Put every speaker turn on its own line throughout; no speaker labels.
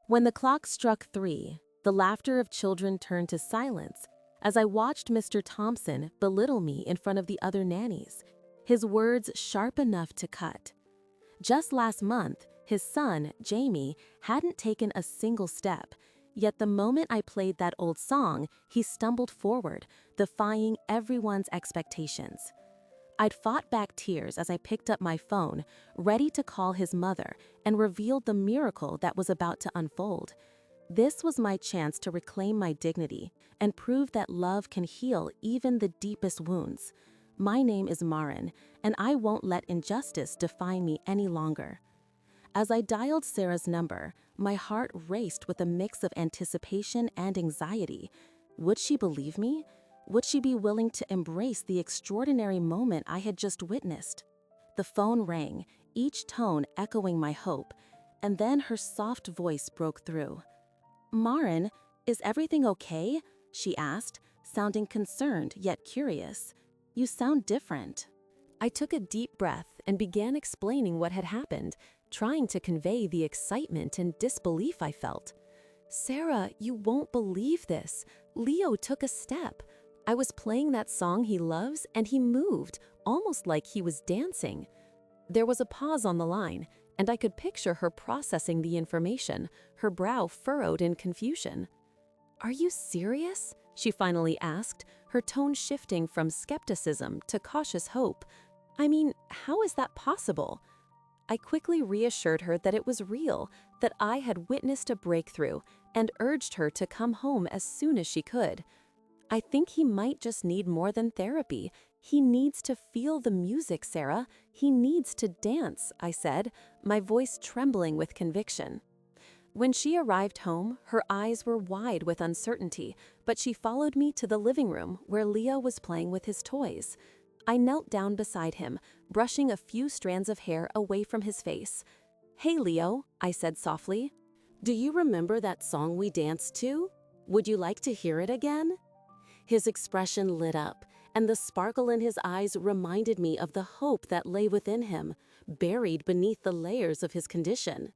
When the clock struck 3, the laughter of children turned to silence as I watched Mr. Thompson belittle me in front of the other nannies, his words sharp enough to cut. Just last month, his son, Jamie, hadn't taken a single step, yet the moment I played that old song, he stumbled forward, defying everyone's expectations. I'd fought back tears as I picked up my phone, ready to call his mother, and revealed the miracle that was about to unfold. This was my chance to reclaim my dignity and prove that love can heal even the deepest wounds. My name is Marin, and I won't let injustice define me any longer. As I dialed Sarah's number, my heart raced with a mix of anticipation and anxiety. Would she believe me? Would she be willing to embrace the extraordinary moment I had just witnessed? The phone rang, each tone echoing my hope, and then her soft voice broke through. "Marin, is everything okay?" she asked, sounding concerned yet curious. "You sound different." I took a deep breath and began explaining what had happened, trying to convey the excitement and disbelief I felt. "Sarah, you won't believe this. Leo took a step. I was playing that song he loves and he moved, almost like he was dancing." There was a pause on the line, and I could picture her processing the information, her brow furrowed in confusion. "Are you serious?" she finally asked, her tone shifting from skepticism to cautious hope. "I mean, how is that possible?" I quickly reassured her that it was real, that I had witnessed a breakthrough, and urged her to come home as soon as she could. "I think he might just need more than therapy. He needs to feel the music, Sarah. He needs to dance," I said, my voice trembling with conviction. When she arrived home, her eyes were wide with uncertainty, but she followed me to the living room where Leo was playing with his toys. I knelt down beside him, brushing a few strands of hair away from his face. "Hey, Leo," I said softly. "Do you remember that song we danced to? Would you like to hear it again?" His expression lit up, and the sparkle in his eyes reminded me of the hope that lay within him, buried beneath the layers of his condition.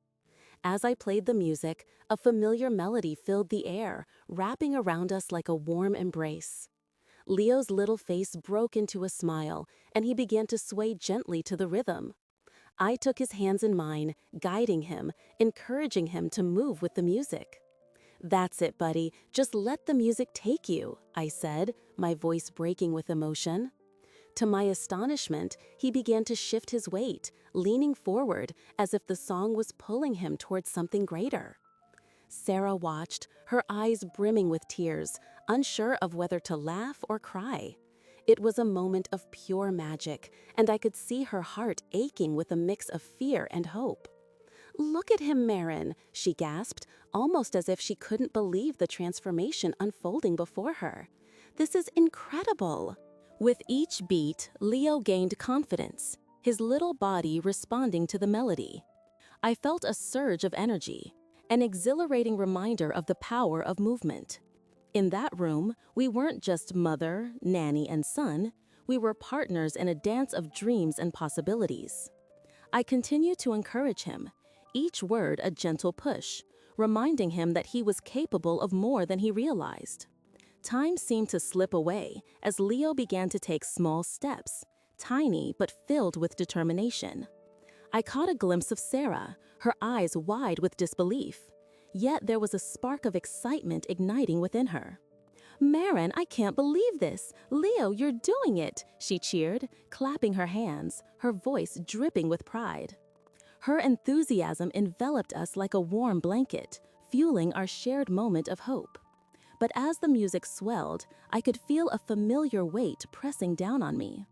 As I played the music, a familiar melody filled the air, wrapping around us like a warm embrace. Leo's little face broke into a smile, and he began to sway gently to the rhythm. I took his hands in mine, guiding him, encouraging him to move with the music. "That's it, buddy. Just let the music take you," I said, my voice breaking with emotion. To my astonishment, he began to shift his weight, leaning forward as if the song was pulling him towards something greater. Sarah watched, her eyes brimming with tears, unsure of whether to laugh or cry. It was a moment of pure magic, and I could see her heart aching with a mix of fear and hope. "Look at him, Marin," she gasped, almost as if she couldn't believe the transformation unfolding before her. "This is incredible." With each beat, Leo gained confidence, his little body responding to the melody. I felt a surge of energy, an exhilarating reminder of the power of movement. In that room, we weren't just mother, nanny, and son. We were partners in a dance of dreams and possibilities. I continued to encourage him, each word a gentle push, reminding him that he was capable of more than he realized. Time seemed to slip away as Leo began to take small steps, tiny but filled with determination. I caught a glimpse of Sarah, her eyes wide with disbelief. Yet there was a spark of excitement igniting within her. "Marin, I can't believe this! Leo, you're doing it!" she cheered, clapping her hands, her voice dripping with pride. Her enthusiasm enveloped us like a warm blanket, fueling our shared moment of hope. But as the music swelled, I could feel a familiar weight pressing down on me.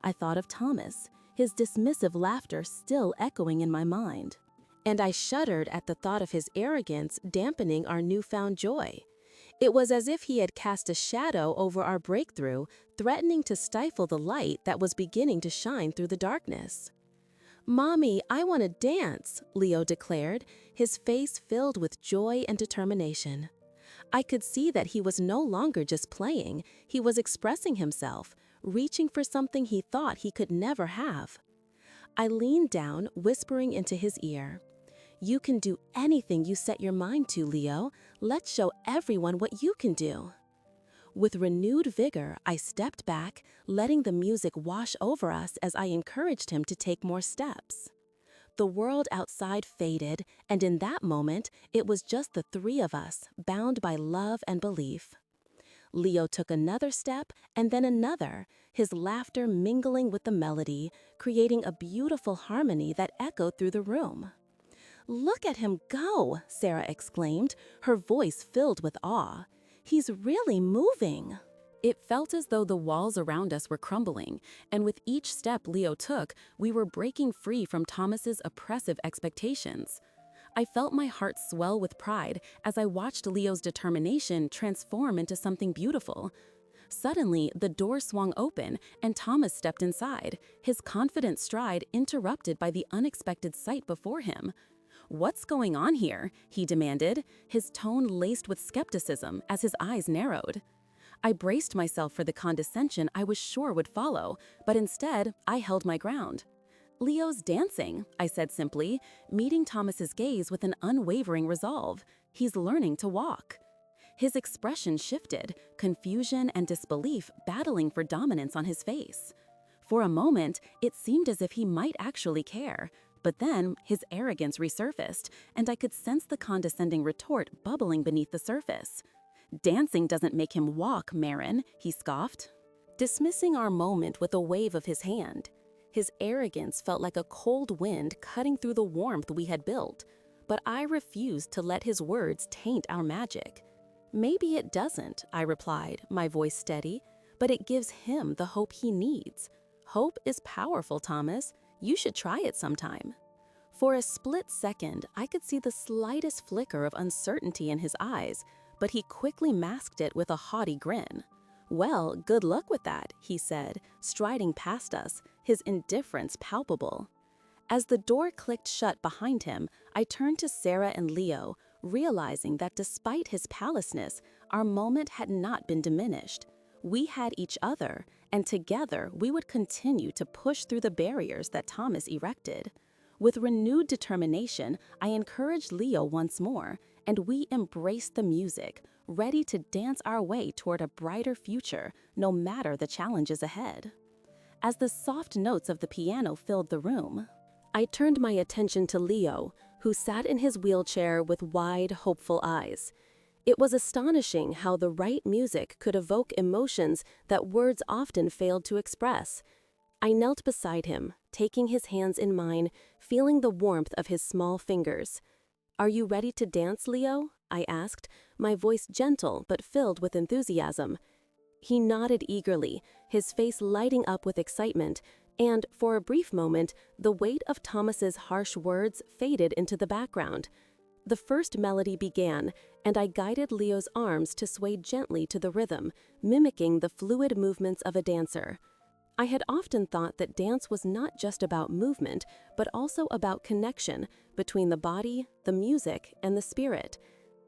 I thought of Thomas, his dismissive laughter still echoing in my mind. And I shuddered at the thought of his arrogance dampening our newfound joy. It was as if he had cast a shadow over our breakthrough, threatening to stifle the light that was beginning to shine through the darkness. "Mommy, I want to dance," Leo declared, his face filled with joy and determination. I could see that he was no longer just playing, he was expressing himself, reaching for something he thought he could never have. I leaned down, whispering into his ear, You can do anything you set your mind to, Leo. Let's show everyone what you can do. With renewed vigor, I stepped back, letting the music wash over us as I encouraged him to take more steps. The world outside faded, and in that moment, it was just the three of us, bound by love and belief. Leo took another step and then another, his laughter mingling with the melody, creating a beautiful harmony that echoed through the room. "Look at him go!" Sarah exclaimed, her voice filled with awe. "He's really moving." It felt as though the walls around us were crumbling, and with each step Leo took, we were breaking free from Thomas's oppressive expectations. I felt my heart swell with pride as I watched Leo's determination transform into something beautiful. Suddenly, the door swung open and Thomas stepped inside, his confident stride interrupted by the unexpected sight before him. "What's going on here?" he demanded, his tone laced with skepticism as his eyes narrowed. I braced myself for the condescension I was sure would follow, but instead, I held my ground. "Leo's dancing," I said simply, meeting Thomas's gaze with an unwavering resolve. "He's learning to walk." His expression shifted, confusion and disbelief battling for dominance on his face. For a moment, it seemed as if he might actually care, but then his arrogance resurfaced, and I could sense the condescending retort bubbling beneath the surface. "Dancing doesn't make him walk, Marin," he scoffed, dismissing our moment with a wave of his hand. His arrogance felt like a cold wind cutting through the warmth we had built, but I refused to let his words taint our magic. "Maybe it doesn't," I replied, my voice steady, "but it gives him the hope he needs. Hope is powerful, Thomas. You should try it sometime." For a split second, I could see the slightest flicker of uncertainty in his eyes, but he quickly masked it with a haughty grin. "Well, good luck with that," he said, striding past us, his indifference palpable. As the door clicked shut behind him, I turned to Sarah and Leo, realizing that despite his callousness, our moment had not been diminished. We had each other, and together we would continue to push through the barriers that Thomas erected. With renewed determination, I encouraged Leo once more, and we embraced the music, ready to dance our way toward a brighter future, no matter the challenges ahead. As the soft notes of the piano filled the room, I turned my attention to Leo, who sat in his wheelchair with wide, hopeful eyes. It was astonishing how the right music could evoke emotions that words often failed to express. I knelt beside him, taking his hands in mine, feeling the warmth of his small fingers. "Are you ready to dance, Leo?" I asked, my voice gentle but filled with enthusiasm. He nodded eagerly, his face lighting up with excitement, and for a brief moment, the weight of Thomas's harsh words faded into the background. The first melody began, and I guided Leo's arms to sway gently to the rhythm, mimicking the fluid movements of a dancer. I had often thought that dance was not just about movement, but also about connection between the body, the music, and the spirit.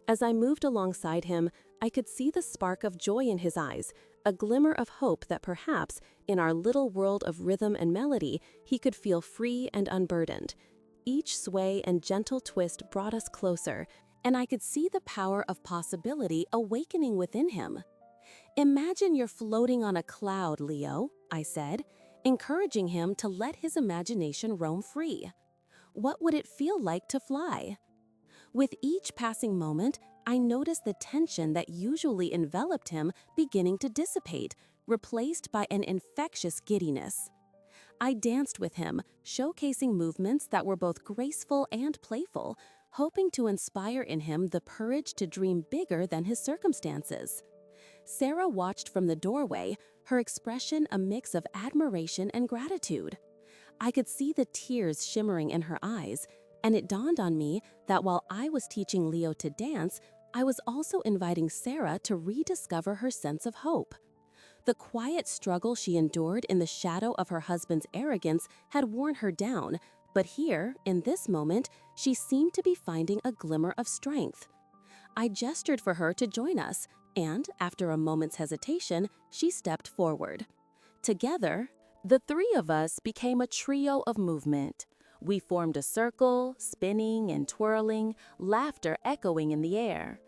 As I moved alongside him, I could see the spark of joy in his eyes, a glimmer of hope that perhaps, in our little world of rhythm and melody, he could feel free and unburdened. Each sway and gentle twist brought us closer, and I could see the power of possibility awakening within him. "Imagine you're floating on a cloud, Leo," I said, encouraging him to let his imagination roam free. "What would it feel like to fly?" With each passing moment, I noticed the tension that usually enveloped him beginning to dissipate, replaced by an infectious giddiness. I danced with him, showcasing movements that were both graceful and playful, hoping to inspire in him the courage to dream bigger than his circumstances. Sarah watched from the doorway, her expression a mix of admiration and gratitude. I could see the tears shimmering in her eyes, and it dawned on me that while I was teaching Leo to dance, I was also inviting Sarah to rediscover her sense of hope. The quiet struggle she endured in the shadow of her husband's arrogance had worn her down, but here, in this moment, she seemed to be finding a glimmer of strength. I gestured for her to join us, and after a moment's hesitation, she stepped forward. Together, the three of us became a trio of movement. We formed a circle, spinning and twirling, laughter echoing in the air.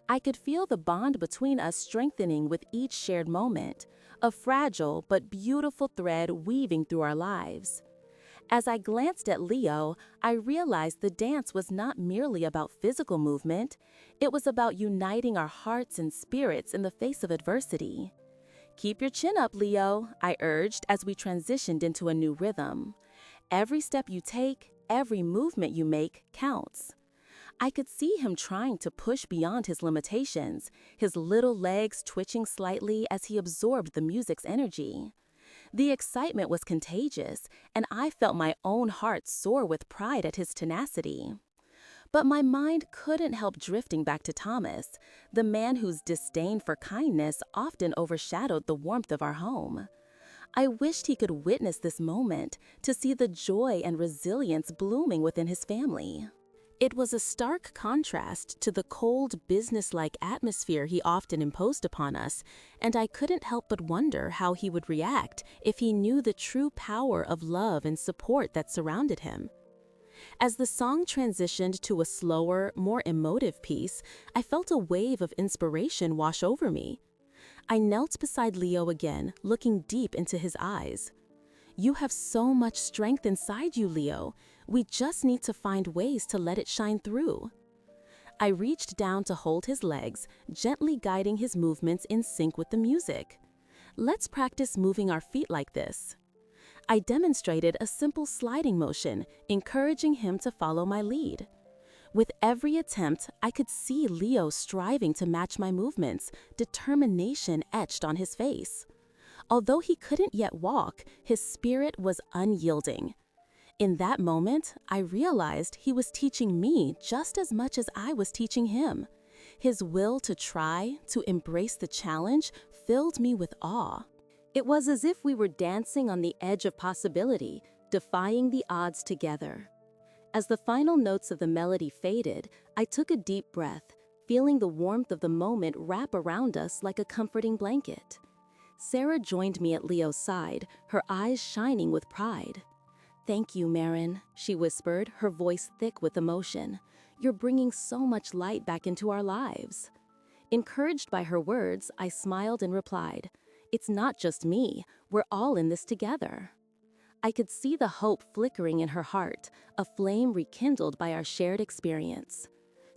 I could feel the bond between us strengthening with each shared moment, a fragile but beautiful thread weaving through our lives. As I glanced at Leo, I realized the dance was not merely about physical movement, it was about uniting our hearts and spirits in the face of adversity. "Keep your chin up, Leo," I urged as we transitioned into a new rhythm. "Every step you take, every movement you make counts." I could see him trying to push beyond his limitations, his little legs twitching slightly as he absorbed the music's energy. The excitement was contagious, and I felt my own heart soar with pride at his tenacity. But my mind couldn't help drifting back to Thomas, the man whose disdain for kindness often overshadowed the warmth of our home. I wished he could witness this moment to see the joy and resilience blooming within his family. It was a stark contrast to the cold, businesslike atmosphere he often imposed upon us, and I couldn't help but wonder how he would react if he knew the true power of love and support that surrounded him. As the song transitioned to a slower, more emotive piece, I felt a wave of inspiration wash over me. I knelt beside Leo again, looking deep into his eyes. "You have so much strength inside you, Leo. We just need to find ways to let it shine through." I reached down to hold his legs, gently guiding his movements in sync with the music. "Let's practice moving our feet like this." I demonstrated a simple sliding motion, encouraging him to follow my lead. With every attempt, I could see Leo striving to match my movements, determination etched on his face. Although he couldn't yet walk, his spirit was unyielding. In that moment, I realized he was teaching me just as much as I was teaching him. His will to try, to embrace the challenge, filled me with awe. It was as if we were dancing on the edge of possibility, defying the odds together. As the final notes of the melody faded, I took a deep breath, feeling the warmth of the moment wrap around us like a comforting blanket. Sarah joined me at Leo's side, her eyes shining with pride. "Thank you, Marin," she whispered, her voice thick with emotion. "You're bringing so much light back into our lives." Encouraged by her words, I smiled and replied, "It's not just me, we're all in this together." I could see the hope flickering in her heart, a flame rekindled by our shared experience.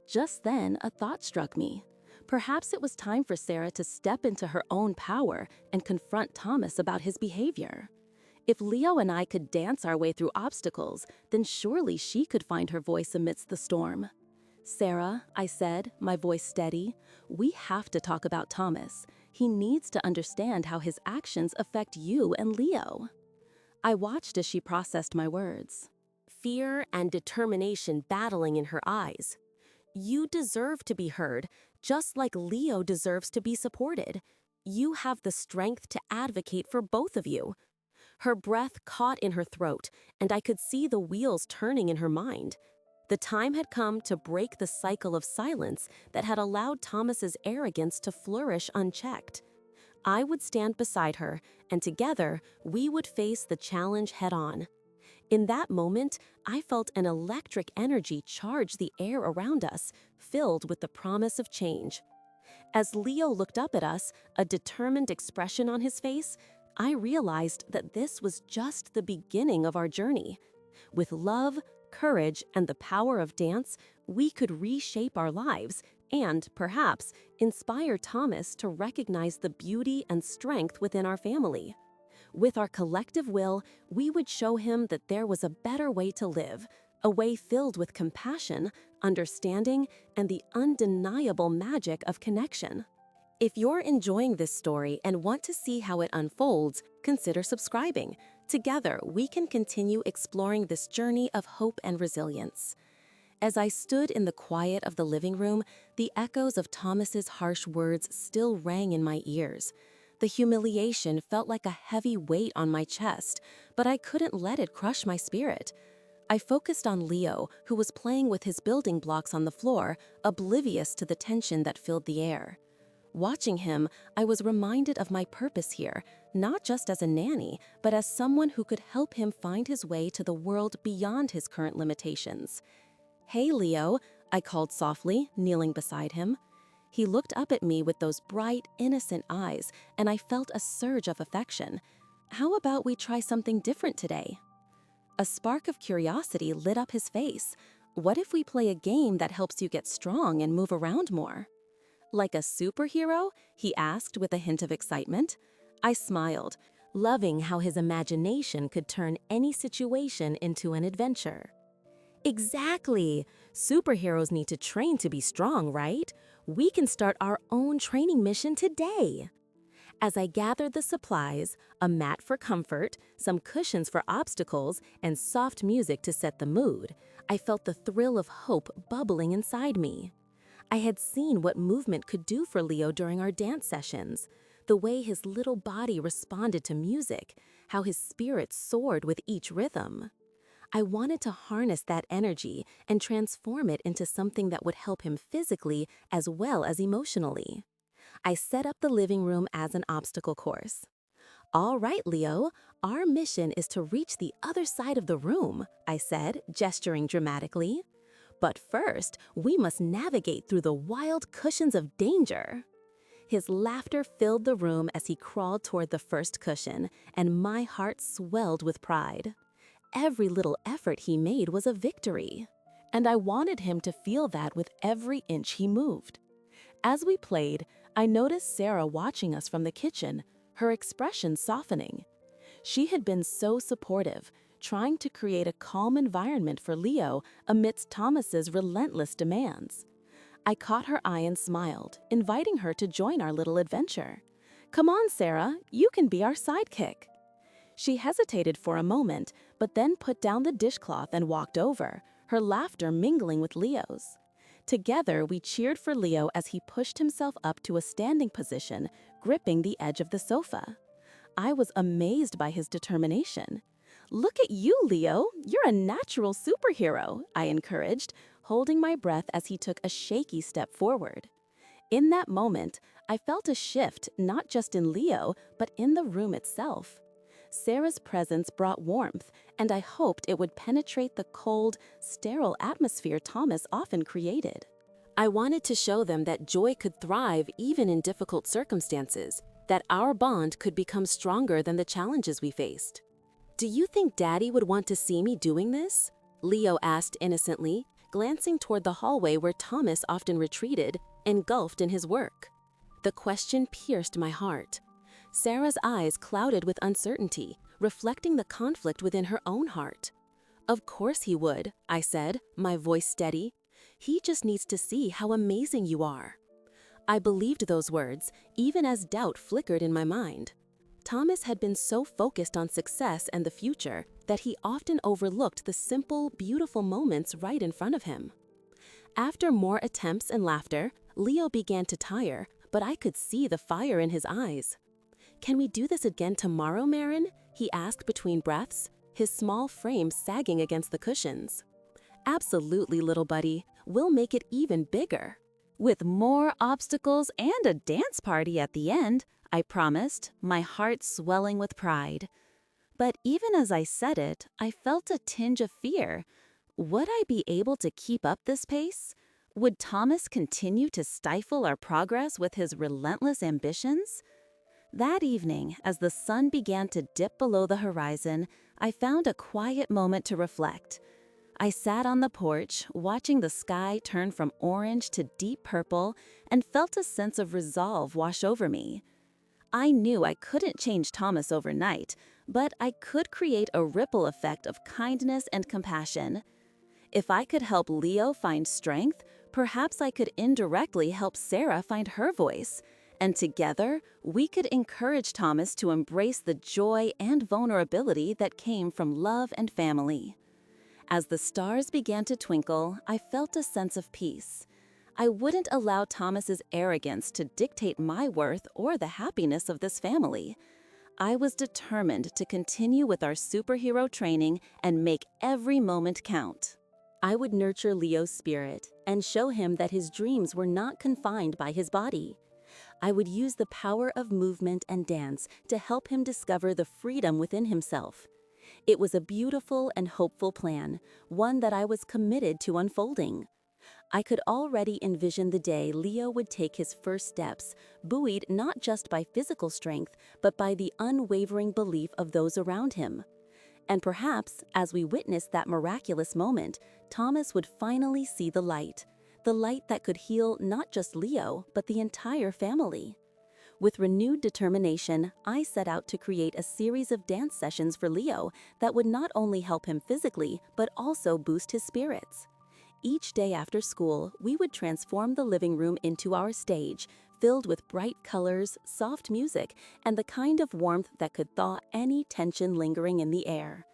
Just then, a thought struck me. Perhaps it was time for Sarah to step into her own power and confront Thomas about his behavior. If Leo and I could dance our way through obstacles, then surely she could find her voice amidst the storm. "Sarah," I said, my voice steady, "we have to talk about Thomas. He needs to understand how his actions affect you and Leo." I watched as she processed my words. Fear and determination battling in her eyes. "You deserve to be heard, just like Leo deserves to be supported. You have the strength to advocate for both of you." Her breath caught in her throat, and I could see the wheels turning in her mind. The time had come to break the cycle of silence that had allowed Thomas's arrogance to flourish unchecked. I would stand beside her, and together, we would face the challenge head-on. In that moment, I felt an electric energy charge the air around us, filled with the promise of change. As Leo looked up at us, a determined expression on his face, I realized that this was just the beginning of our journey. With love, courage, and the power of dance, we could reshape our lives and, perhaps, inspire Thomas to recognize the beauty and strength within our family. With our collective will, we would show him that there was a better way to live, a way filled with compassion, understanding, and the undeniable magic of connection. If you're enjoying this story and want to see how it unfolds, consider subscribing. Together, we can continue exploring this journey of hope and resilience. As I stood in the quiet of the living room, the echoes of Thomas's harsh words still rang in my ears. The humiliation felt like a heavy weight on my chest, but I couldn't let it crush my spirit. I focused on Leo, who was playing with his building blocks on the floor, oblivious to the tension that filled the air. Watching him, I was reminded of my purpose here, not just as a nanny, but as someone who could help him find his way to the world beyond his current limitations. "Hey, Leo," I called softly, kneeling beside him. He looked up at me with those bright, innocent eyes, and I felt a surge of affection. "How about we try something different today?" A spark of curiosity lit up his face. "What if we play a game that helps you get strong and move around more?" "Like a superhero?" he asked with a hint of excitement. I smiled, loving how his imagination could turn any situation into an adventure. "Exactly! Superheroes need to train to be strong, right? We can start our own training mission today." As I gathered the supplies, a mat for comfort, some cushions for obstacles, and soft music to set the mood, I felt the thrill of hope bubbling inside me. I had seen what movement could do for Leo during our dance sessions, the way his little body responded to music, how his spirit soared with each rhythm. I wanted to harness that energy and transform it into something that would help him physically as well as emotionally. I set up the living room as an obstacle course. "All right, Leo, our mission is to reach the other side of the room," I said, gesturing dramatically. "But first, we must navigate through the wild cushions of danger." His laughter filled the room as he crawled toward the first cushion, and my heart swelled with pride. Every little effort he made was a victory, and I wanted him to feel that with every inch he moved. As we played, I noticed Sarah watching us from the kitchen, her expression softening. She had been so supportive, trying to create a calm environment for Leo amidst Thomas's relentless demands. I caught her eye and smiled, inviting her to join our little adventure. "Come on, Sarah, you can be our sidekick." She hesitated for a moment, but then put down the dishcloth and walked over, her laughter mingling with Leo's. Together, we cheered for Leo as he pushed himself up to a standing position, gripping the edge of the sofa. I was amazed by his determination. "Look at you, Leo. You're a natural superhero," I encouraged, holding my breath as he took a shaky step forward. In that moment, I felt a shift not just in Leo, but in the room itself. Sarah's presence brought warmth, and I hoped it would penetrate the cold, sterile atmosphere Thomas often created. I wanted to show them that joy could thrive even in difficult circumstances, that our bond could become stronger than the challenges we faced. "Do you think Daddy would want to see me doing this?" Leo asked innocently, glancing toward the hallway where Thomas often retreated, engulfed in his work. The question pierced my heart. Sarah's eyes clouded with uncertainty, reflecting the conflict within her own heart. "Of course he would," I said, my voice steady. "He just needs to see how amazing you are." I believed those words, even as doubt flickered in my mind. Thomas had been so focused on success and the future that he often overlooked the simple, beautiful moments right in front of him. After more attempts and laughter, Leo began to tire, but I could see the fire in his eyes. "Can we do this again tomorrow, Marin?" he asked between breaths, his small frame sagging against the cushions. "Absolutely, little buddy. We'll make it even bigger." "With more obstacles and a dance party at the end," I promised, my heart swelling with pride. But even as I said it, I felt a tinge of fear. Would I be able to keep up this pace? Would Thomas continue to stifle our progress with his relentless ambitions? That evening, as the sun began to dip below the horizon, I found a quiet moment to reflect. I sat on the porch, watching the sky turn from orange to deep purple, and felt a sense of resolve wash over me. I knew I couldn't change Thomas overnight, but I could create a ripple effect of kindness and compassion. If I could help Leo find strength, perhaps I could indirectly help Sarah find her voice. And together, we could encourage Thomas to embrace the joy and vulnerability that came from love and family. As the stars began to twinkle, I felt a sense of peace. I wouldn't allow Thomas's arrogance to dictate my worth or the happiness of this family. I was determined to continue with our superhero training and make every moment count. I would nurture Leo's spirit and show him that his dreams were not confined by his body.
I would use the power of movement and dance to help him discover the freedom within himself. It was a beautiful and hopeful plan, one that I was committed to unfolding. I could already envision the day Leo would take his first steps, buoyed not just by physical strength, but by the unwavering belief of those around him. And perhaps, as we witnessed that miraculous moment, Thomas would finally see the light that could heal not just Leo, but the entire family. With renewed determination, I set out to create a series of dance sessions for Leo that would not only help him physically, but also boost his spirits. Each day after school, we would transform the living room into our stage, filled with bright colors, soft music, and the kind of warmth that could thaw any tension lingering in the air.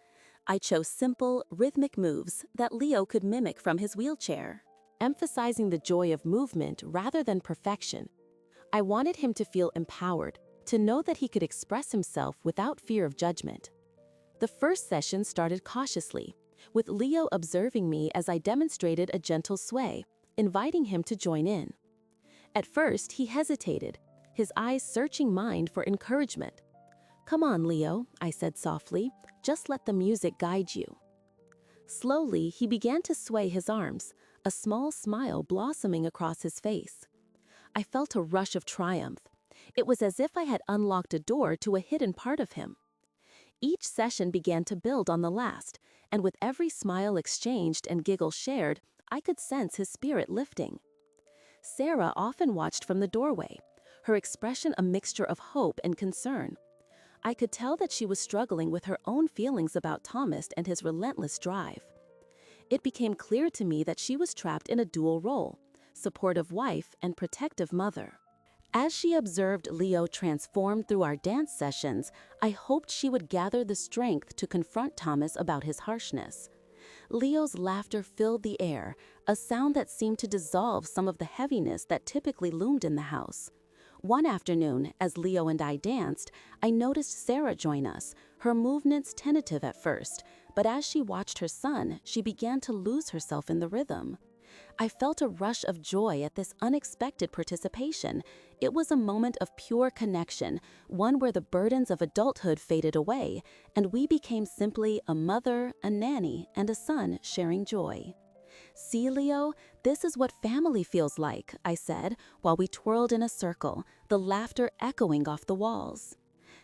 I chose simple, rhythmic moves that Leo could mimic from his wheelchair,
emphasizing the joy of movement rather than perfection. I wanted him to feel empowered, to know that he could express himself without fear of judgment. The first session started cautiously, with Leo observing me as I demonstrated a gentle sway, inviting him to join in. At first, he hesitated, his eyes searching mine for encouragement. "Come on, Leo," I said softly, "just let the music guide you." Slowly, he began to sway his arms, a small smile blossoming across his face. I felt a rush of triumph. It was as if I had unlocked a door to a hidden part of him. Each session began to build on the last, and with every smile exchanged and giggle shared, I could sense his spirit lifting. Sarah often watched from the doorway, her expression a mixture of hope and concern. I could tell that she was struggling with her own feelings about Thomas and his relentless drive. It became clear to me that she was trapped in a dual role, supportive wife and protective mother. As she observed Leo transform through our dance sessions, I hoped she would gather the strength to confront Thomas about his harshness. Leo's laughter filled the air, a sound that seemed to dissolve some of the heaviness that typically loomed in the house. One afternoon, as Leo and I danced, I noticed Sarah join us, her movements tentative at first, but as she watched her son, she began to lose herself in the rhythm. I felt a rush of joy at this unexpected participation. It was a moment of pure connection, one where the burdens of adulthood faded away, and we became simply a mother, a nanny, and a son sharing joy. "See, Leo, this is what family feels like," I said, while we twirled in a circle, the laughter echoing off the walls.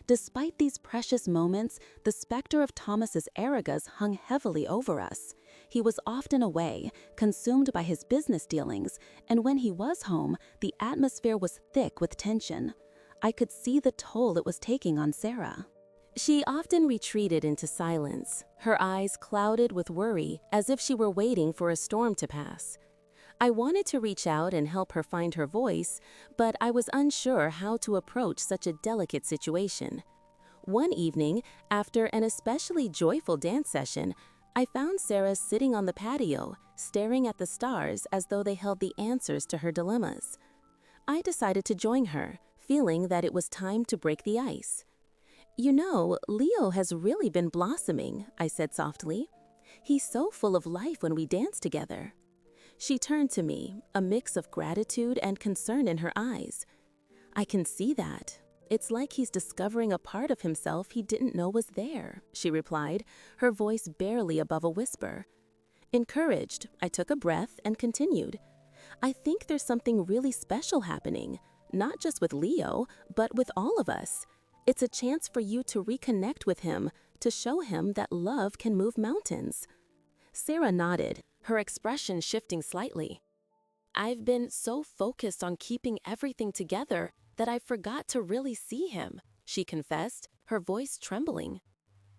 Despite these precious moments, the specter of Thomas's arrogance hung heavily over us. He was often away, consumed by his business dealings, and when he was home, the atmosphere was thick with tension. I could see the toll it was taking on Sarah. She often retreated into silence, her eyes clouded with worry, as if she were waiting for a storm to pass. I wanted to reach out and help her find her voice, but I was unsure how to approach such a delicate situation. One evening, after an especially joyful dance session, I found Sarah sitting on the patio, staring at the stars as though they held the answers to her dilemmas. I decided to join her, feeling that it was time to break the ice. "You know, Leo has really been blossoming," I said softly. "He's so full of life when we dance together." She turned to me, a mix of gratitude and concern in her eyes. "I can see that. It's like he's discovering a part of himself he didn't know was there," she replied, her voice barely above a whisper. Encouraged, I took a breath and continued. "I think there's something really special happening, not just with Leo, but with all of us. It's a chance for you to reconnect with him, to show him that love can move mountains." Sarah nodded, her expression shifting slightly. "I've been so focused on keeping everything together that I forgot to really see him," she confessed, her voice trembling.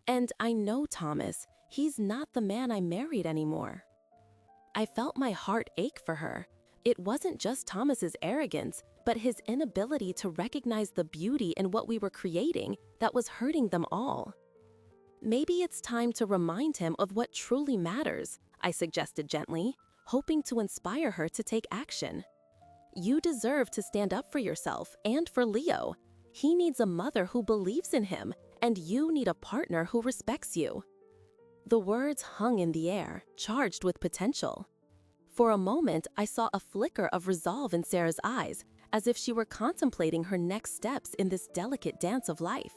"And I know Thomas, he's not the man I married anymore." I felt my heart ache for her. It wasn't just Thomas's arrogance, but his inability to recognize the beauty in what we were creating that was hurting them all. "Maybe it's time to remind him of what truly matters," I suggested gently, hoping to inspire her to take action. "You deserve to stand up for yourself and for Leo. He needs a mother who believes in him, and you need a partner who respects you." The words hung in the air, charged with potential. For a moment, I saw a flicker of resolve in Sarah's eyes, as if she were contemplating her next steps in this delicate dance of life.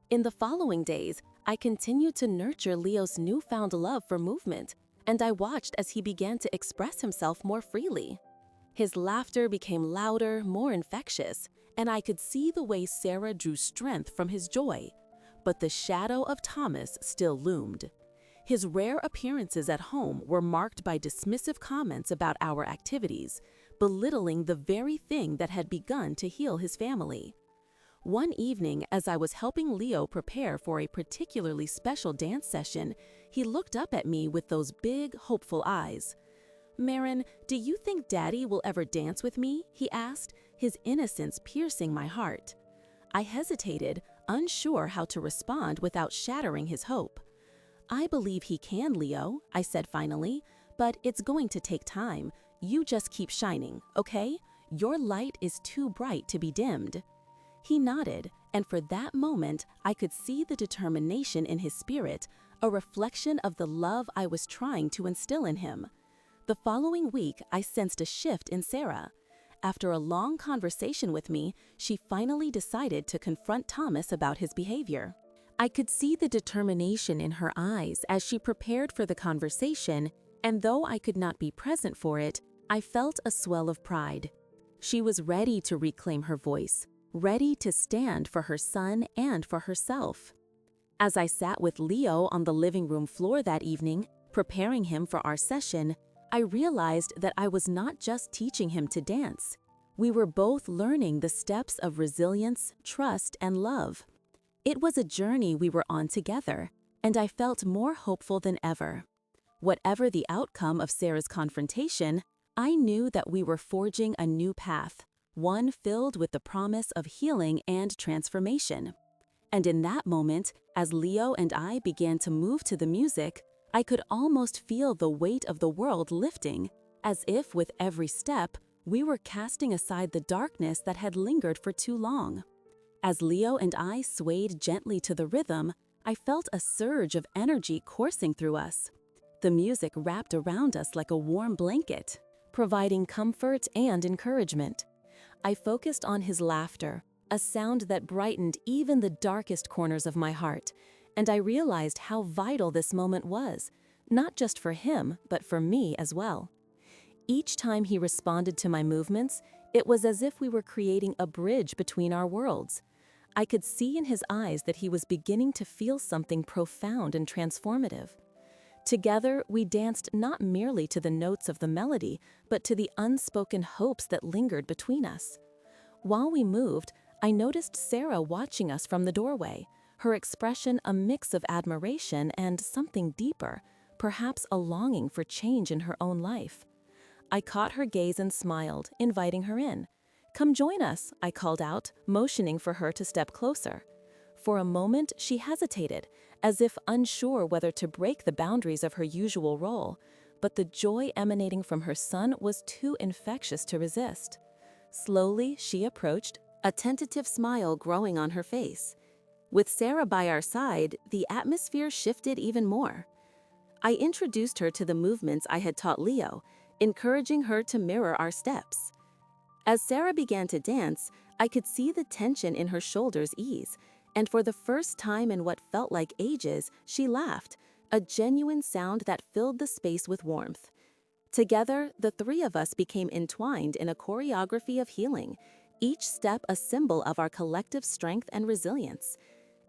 In the following days, I continued to nurture Leo's newfound love for movement, and I watched as he began to express himself more freely. His laughter became louder, more infectious, and I could see the way Sarah drew strength from his joy. But the shadow of Thomas still loomed. His rare appearances at home were marked by dismissive comments about our activities, belittling the very thing that had begun to heal his family. One evening, as I was helping Leo prepare for a particularly special dance session, he looked up at me with those big, hopeful eyes. "Marin, do you think Daddy will ever dance with me?" he asked, his innocence piercing my heart. I hesitated, unsure how to respond without shattering his hope. "I believe he can, Leo," I said finally, "but it's going to take time. You just keep shining, okay? Your light is too bright to be dimmed." He nodded, and for that moment, I could see the determination in his spirit, a reflection of the love I was trying to instill in him. The following week, I sensed a shift in Sarah. After a long conversation with me, she finally decided to confront Thomas about his behavior. I could see the determination in her eyes as she prepared for the conversation, and though I could not be present for it, I felt a swell of pride. She was ready to reclaim her voice, ready to stand for her son and for herself. As I sat with Leo on the living room floor that evening, preparing him for our session, I realized that I was not just teaching him to dance. We were both learning the steps of resilience, trust, and love. It was a journey we were on together, and I felt more hopeful than ever. Whatever the outcome of Sarah's confrontation, I knew that we were forging a new path, one filled with the promise of healing and transformation. And in that moment, as Leo and I began to move to the music, I could almost feel the weight of the world lifting, as if with every step, we were casting aside the darkness that had lingered for too long. As Leo and I swayed gently to the rhythm, I felt a surge of energy coursing through us. The music wrapped around us like a warm blanket, providing comfort and encouragement. I focused on his laughter, a sound that brightened even the darkest corners of my heart, and I realized how vital this moment was, not just for him, but for me as well. Each time he responded to my movements, it was as if we were creating a bridge between our worlds. I could see in his eyes that he was beginning to feel something profound and transformative. Together, we danced not merely to the notes of the melody, but to the unspoken hopes that lingered between us. While we moved, I noticed Sarah watching us from the doorway, her expression a mix of admiration and something deeper, perhaps a longing for change in her own life. I caught her gaze and smiled, inviting her in. "Come join us," I called out, motioning for her to step closer. For a moment, she hesitated, as if unsure whether to break the boundaries of her usual role, but the joy emanating from her son was too infectious to resist. Slowly, she approached, a tentative smile growing on her face. With Sarah by our side, the atmosphere shifted even more. I introduced her to the movements I had taught Leo, encouraging her to mirror our steps. As Sarah began to dance, I could see the tension in her shoulders ease, and for the first time in what felt like ages, she laughed, a genuine sound that filled the space with warmth. Together, the three of us became entwined in a choreography of healing, each step a symbol of our collective strength and resilience.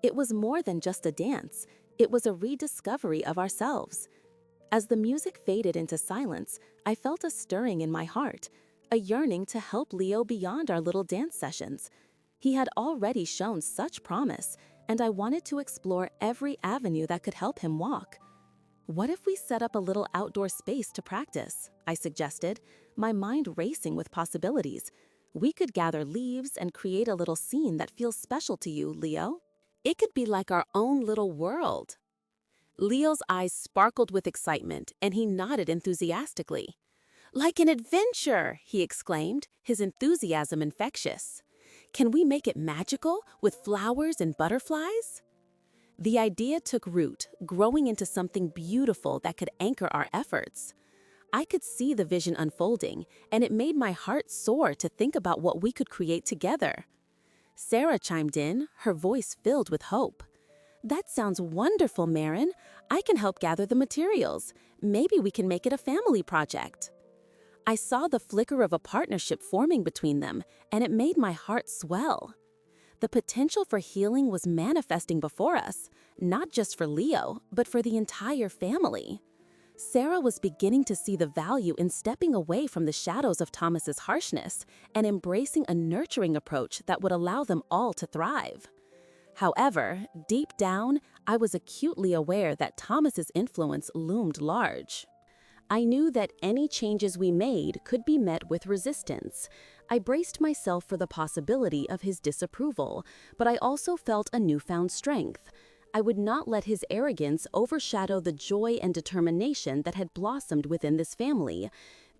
It was more than just a dance, it was a rediscovery of ourselves. As the music faded into silence, I felt a stirring in my heart, a yearning to help Leo beyond our little dance sessions. He had already shown such promise, and I wanted to explore every avenue that could help him walk. "What if we set up a little outdoor space to practice?" I suggested, my mind racing with possibilities. "We could gather leaves and create a little scene that feels special to you, Leo. It could be like our own little world." Leo's eyes sparkled with excitement, and he nodded enthusiastically. "Like an adventure!" he exclaimed, his enthusiasm infectious. "Can we make it magical, with flowers and butterflies?" The idea took root, growing into something beautiful that could anchor our efforts. I could see the vision unfolding, and it made my heart soar to think about what we could create together. Sarah chimed in, her voice filled with hope. "That sounds wonderful, Marin. I can help gather the materials. Maybe we can make it a family project." I saw the flicker of a partnership forming between them, and it made my heart swell. The potential for healing was manifesting before us, not just for Leo, but for the entire family. Sarah was beginning to see the value in stepping away from the shadows of Thomas's harshness and embracing a nurturing approach that would allow them all to thrive. However, deep down, I was acutely aware that Thomas's influence loomed large. I knew that any changes we made could be met with resistance. I braced myself for the possibility of his disapproval, but I also felt a newfound strength. I would not let his arrogance overshadow the joy and determination that had blossomed within this family.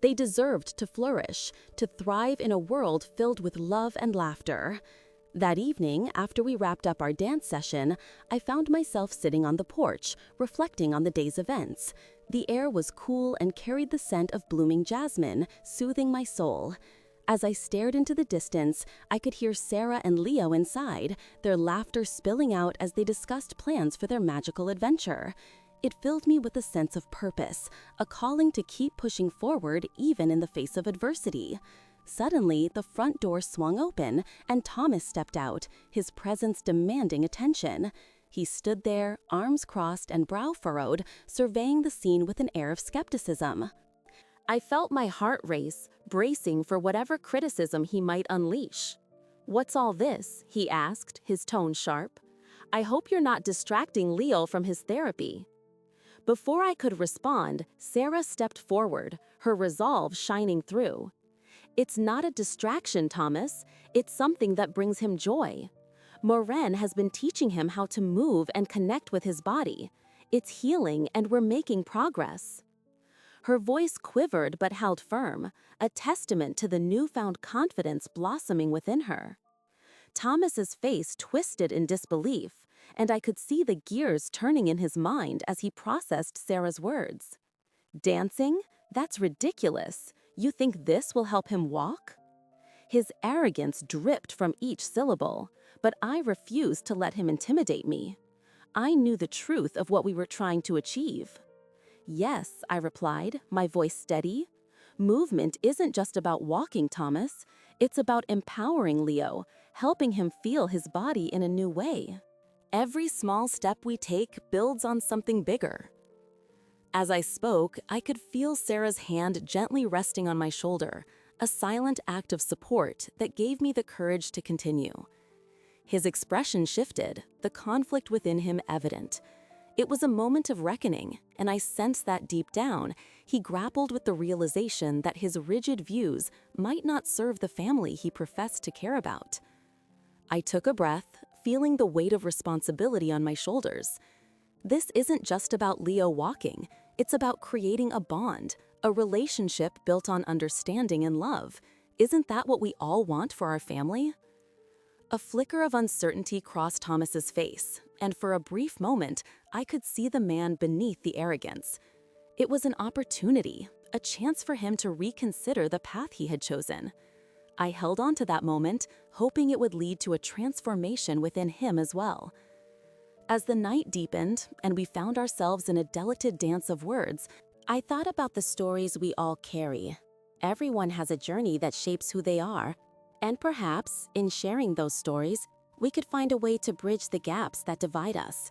They deserved to flourish, to thrive in a world filled with love and laughter. That evening, after we wrapped up our dance session, I found myself sitting on the porch, reflecting on the day's events. The air was cool and carried the scent of blooming jasmine, soothing my soul. As I stared into the distance, I could hear Sarah and Leo inside, their laughter spilling out as they discussed plans for their magical adventure. It filled me with a sense of purpose, a calling to keep pushing forward even in the face of adversity. Suddenly, the front door swung open, and Thomas stepped out, his presence demanding attention. He stood there, arms crossed and brow furrowed, surveying the scene with an air of skepticism. I felt my heart race, bracing for whatever criticism he might unleash. "What's all this?" he asked, his tone sharp. "I hope you're not distracting Leo from his therapy." Before I could respond, Sarah stepped forward, her resolve shining through. "It's not a distraction, Thomas. It's something that brings him joy. Moren has been teaching him how to move and connect with his body. It's healing, and we're making progress." Her voice quivered but held firm, a testament to the newfound confidence blossoming within her. Thomas's face twisted in disbelief, and I could see the gears turning in his mind as he processed Sarah's words. "Dancing? That's ridiculous. You think this will help him walk?" His arrogance dripped from each syllable, but I refused to let him intimidate me. I knew the truth of what we were trying to achieve. "Yes," I replied, my voice steady. "Movement isn't just about walking, Thomas. It's about empowering Leo, helping him feel his body in a new way. Every small step we take builds on something bigger." As I spoke, I could feel Sarah's hand gently resting on my shoulder, a silent act of support that gave me the courage to continue. His expression shifted, the conflict within him evident. It was a moment of reckoning, and I sensed that deep down, he grappled with the realization that his rigid views might not serve the family he professed to care about. I took a breath, feeling the weight of responsibility on my shoulders. This isn't just about Leo walking, it's about creating a bond, a relationship built on understanding and love. Isn't that what we all want for our family? A flicker of uncertainty crossed Thomas's face, and for a brief moment, I could see the man beneath the arrogance. It was an opportunity, a chance for him to reconsider the path he had chosen. I held on to that moment, hoping it would lead to a transformation within him as well. As the night deepened, and we found ourselves in a delicate dance of words, I thought about the stories we all carry. Everyone has a journey that shapes who they are, and perhaps, in sharing those stories, we could find a way to bridge the gaps that divide us.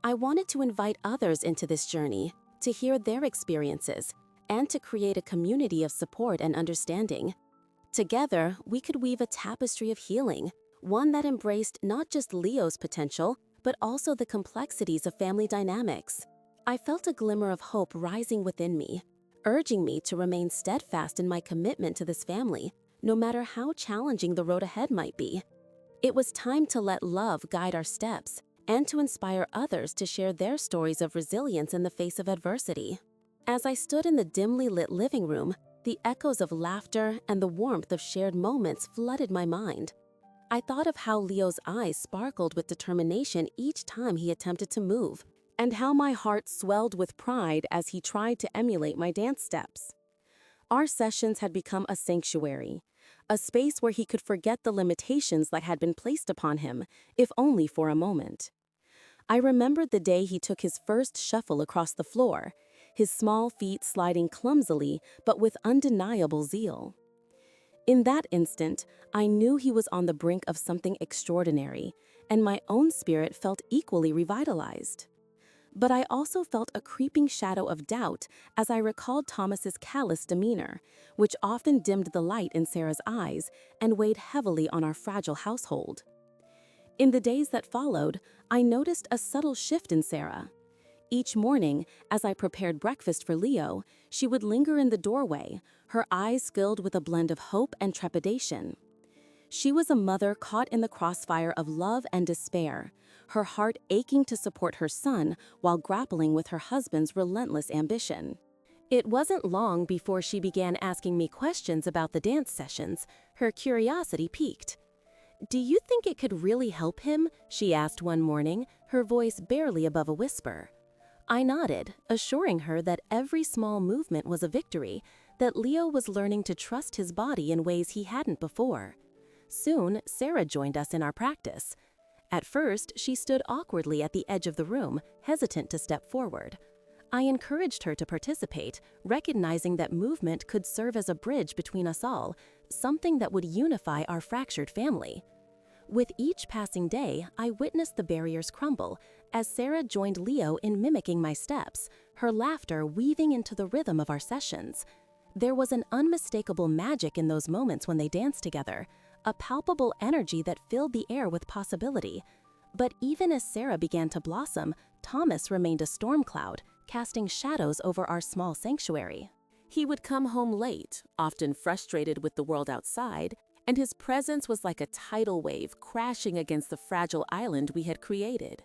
I wanted to invite others into this journey, to hear their experiences, and to create a community of support and understanding. Together, we could weave a tapestry of healing, one that embraced not just Leo's potential, but also the complexities of family dynamics. I felt a glimmer of hope rising within me, urging me to remain steadfast in my commitment to this family, no matter how challenging the road ahead might be. It was time to let love guide our steps and to inspire others to share their stories of resilience in the face of adversity. As I stood in the dimly lit living room, the echoes of laughter and the warmth of shared moments flooded my mind. I thought of how Leo's eyes sparkled with determination each time he attempted to move, and how my heart swelled with pride as he tried to emulate my dance steps. Our sessions had become a sanctuary, a space where he could forget the limitations that had been placed upon him, if only for a moment. I remembered the day he took his first shuffle across the floor, his small feet sliding clumsily but with undeniable zeal. In that instant, I knew he was on the brink of something extraordinary, and my own spirit felt equally revitalized. But I also felt a creeping shadow of doubt as I recalled Thomas's callous demeanor, which often dimmed the light in Sarah's eyes and weighed heavily on our fragile household. In the days that followed, I noticed a subtle shift in Sarah. Each morning, as I prepared breakfast for Leo, she would linger in the doorway, her eyes filled with a blend of hope and trepidation. She was a mother caught in the crossfire of love and despair, her heart aching to support her son while grappling with her husband's relentless ambition. It wasn't long before she began asking me questions about the dance sessions. Her curiosity piqued. "Do you think it could really help him?" she asked one morning, her voice barely above a whisper. I nodded, assuring her that every small movement was a victory, that Leo was learning to trust his body in ways he hadn't before. Soon, Sarah joined us in our practice. At first, she stood awkwardly at the edge of the room, hesitant to step forward. I encouraged her to participate, recognizing that movement could serve as a bridge between us all, something that would unify our fractured family. With each passing day, I witnessed the barriers crumble as Sarah joined Leo in mimicking my steps, her laughter weaving into the rhythm of our sessions. There was an unmistakable magic in those moments when they danced together, a palpable energy that filled the air with possibility. But even as Sarah began to blossom, Thomas remained a storm cloud, casting shadows over our small sanctuary. He would come home late, often frustrated with the world outside, and his presence was like a tidal wave crashing against the fragile island we had created.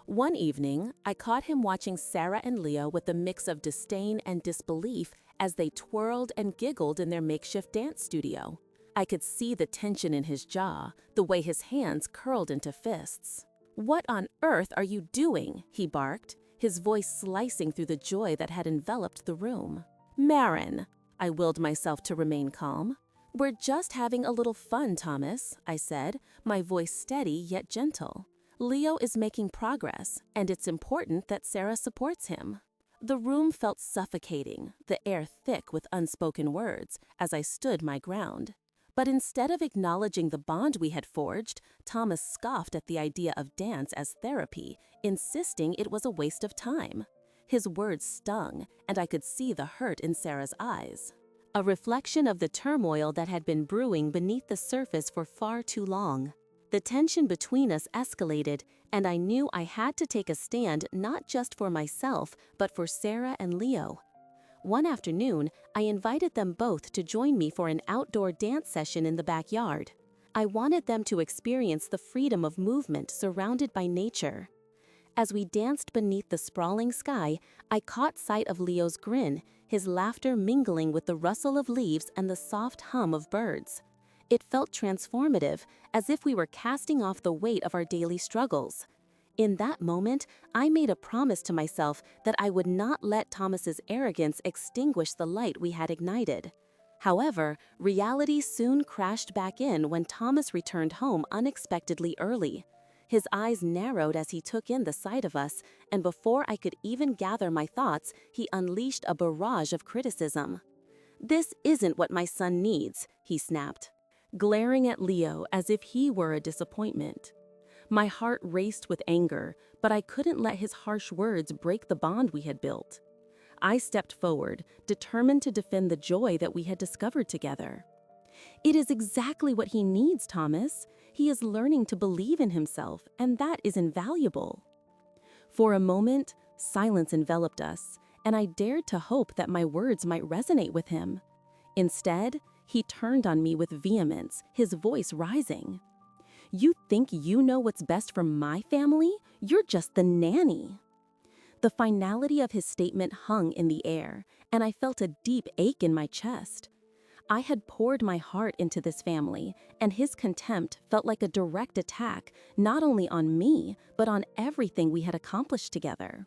One evening, I caught him watching Sarah and Leo with a mix of disdain and disbelief as they twirled and giggled in their makeshift dance studio. I could see the tension in his jaw, the way his hands curled into fists. "What on earth are you doing?" he barked, his voice slicing through the joy that had enveloped the room. "Marin," I willed myself to remain calm. "We're just having a little fun, Thomas," I said, my voice steady yet gentle. "Leo is making progress, and it's important that Sarah supports him." The room felt suffocating, the air thick with unspoken words, as I stood my ground. But instead of acknowledging the bond we had forged, Thomas scoffed at the idea of dance as therapy, insisting it was a waste of time. His words stung, and I could see the hurt in Sarah's eyes, a reflection of the turmoil that had been brewing beneath the surface for far too long. The tension between us escalated, and I knew I had to take a stand not just for myself, but for Sarah and Leo. One afternoon, I invited them both to join me for an outdoor dance session in the backyard. I wanted them to experience the freedom of movement surrounded by nature. As we danced beneath the sprawling sky, I caught sight of Leo's grin, his laughter mingling with the rustle of leaves and the soft hum of birds. It felt transformative, as if we were casting off the weight of our daily struggles. In that moment, I made a promise to myself that I would not let Thomas's arrogance extinguish the light we had ignited. However, reality soon crashed back in when Thomas returned home unexpectedly early. His eyes narrowed as he took in the sight of us, and before I could even gather my thoughts, he unleashed a barrage of criticism. "This isn't what my son needs," he snapped, glaring at Leo as if he were a disappointment. My heart raced with anger, but I couldn't let his harsh words break the bond we had built. I stepped forward, determined to defend the joy that we had discovered together. "It is exactly what he needs, Thomas. He is learning to believe in himself, and that is invaluable." For a moment, silence enveloped us, and I dared to hope that my words might resonate with him. Instead, he turned on me with vehemence, his voice rising. "You think you know what's best for my family? You're just the nanny." The finality of his statement hung in the air, and I felt a deep ache in my chest.
I had poured my heart into this family, and his contempt felt like a direct attack not only on me, but on everything we had accomplished together.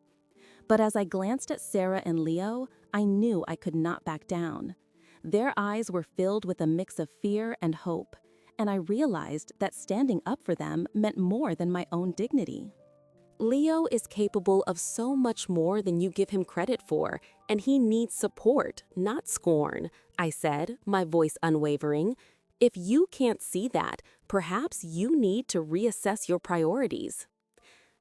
But as I glanced at Sarah and Leo, I knew I could not back down. Their eyes were filled with a mix of fear and hope, and I realized that standing up for them meant more than my own dignity.
Leo is capable of so much more than you give him credit for, and he needs support, not scorn, I said, my voice unwavering. If you can't see that, perhaps you need to reassess your priorities.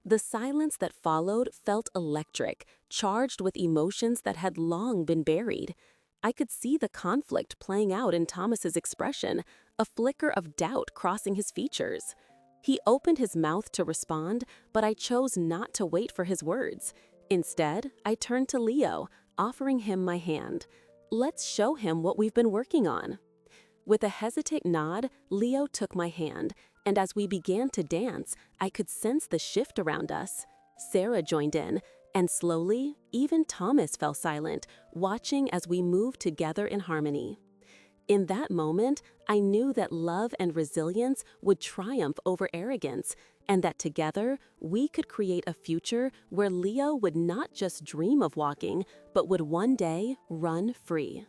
The silence that followed felt electric, charged with emotions that had long been buried. I could see the conflict playing out in Thomas's expression, a flicker of doubt crossing his features. He opened his mouth to respond, but I chose not to wait for his words. Instead, I turned to Leo, offering him my hand. Let's show him what we've been working on. With a hesitant nod, Leo took my hand, and as we began to dance, I could sense the shift around us. Sarah joined in, and slowly, even Thomas fell silent, watching as we moved together in harmony. In that moment, I knew that love and resilience would triumph over arrogance, and that together, we could create a future where Leo would not just dream of walking, but would one day run free.